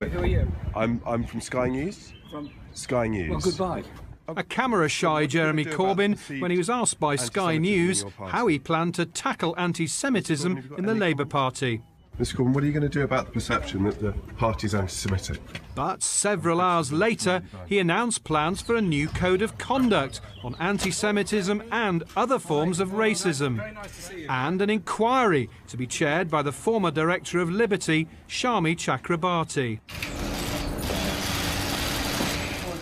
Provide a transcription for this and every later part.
Who are you? I'm from Sky News. From Sky News. Well, goodbye. A camera-shy Jeremy Corbyn when he was asked by Sky News how he planned to tackle anti-Semitism in the Labour Party. Mr. Corbyn, what are you going to do about the perception that the party's anti-Semitic? But several hours later, he announced plans for a new code of conduct on anti-Semitism and other forms of racism, and an inquiry to be chaired by the former Director of Liberty, Shami Chakrabarti.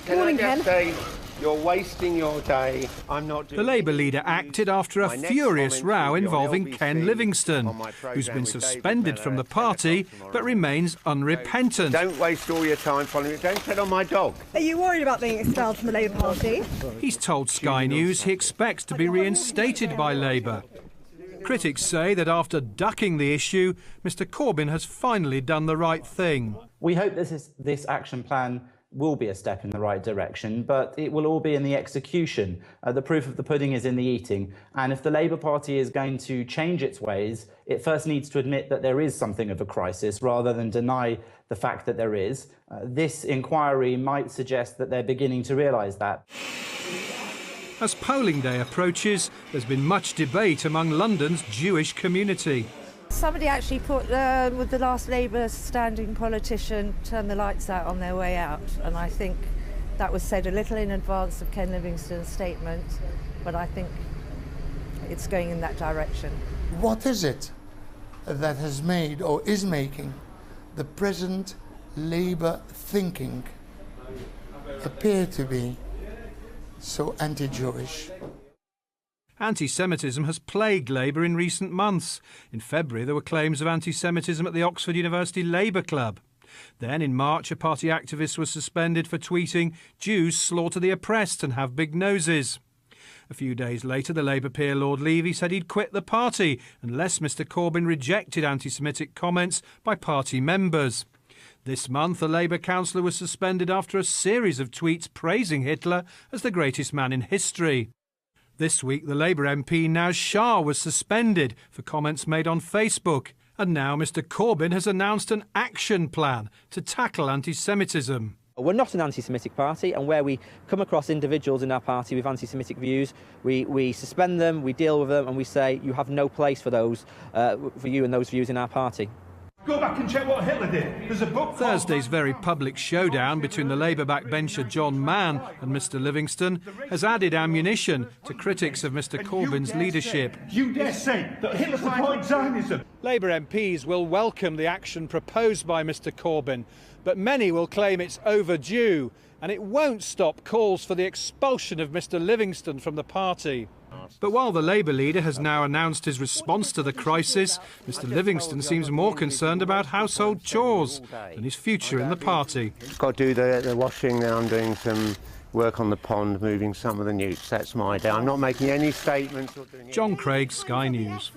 Good morning, Ken. You're wasting your day. I'm not doing. The Labour leader acted after a furious row involving Ken Livingstone, who's been suspended from the party but remains unrepentant. Don't waste all your time following me. Don't tread on my dog. Are you worried about being expelled from the Labour Party? He's told Sky News he expects to be reinstated by Labour. Critics say that after ducking the issue, Mr Corbyn has finally done the right thing. We hope this action plan will be a step in the right direction, but it will all be in the execution. The proof of the pudding is in the eating, and if the Labour Party is going to change its ways, it first needs to admit that there is something of a crisis rather than deny the fact that there is. This inquiry might suggest that they're beginning to realise that. As polling day approaches, there's been much debate among London's Jewish community. Somebody actually put, with the last Labour standing politician, turn the lights out on their way out. And I think that was said a little in advance of Ken Livingstone's statement, but I think it's going in that direction. What is it that has made or is making the present Labour thinking appear to be so anti-Jewish? Anti-Semitism has plagued Labour in recent months. In February, there were claims of anti-Semitism at the Oxford University Labour Club. Then, in March, a party activist was suspended for tweeting, "Jews slaughter the oppressed and have big noses." A few days later, the Labour peer Lord Levy said he'd quit the party unless Mr Corbyn rejected anti-Semitic comments by party members. This month, a Labour councillor was suspended after a series of tweets praising Hitler as the greatest man in history. This week, the Labour MP Naz Shah was suspended for comments made on Facebook. And now Mr Corbyn has announced an action plan to tackle anti-Semitism. We're not an anti-Semitic party, and where we come across individuals in our party with anti-Semitic views, we suspend them, we deal with them, and we say you have no place for those, for you and those views in our party. Go back and check what Hitler did. There's a book. Thursday's very public showdown between the Labour backbencher John Mann and Mr Livingstone has added ammunition to critics of Mr Corbyn's leadership. You dare say that Hitler supported Zionism? Labour MPs will welcome the action proposed by Mr Corbyn, but many will claim it's overdue, and it won't stop calls for the expulsion of Mr Livingstone from the party. But while the Labour leader has now announced his response to the crisis, Mr Livingstone seems more concerned about household chores than his future in the party. Got to do the washing now. I'm doing some work on the pond, moving some of the newts. That's my day. I'm not making any statements. John Craig, Sky News.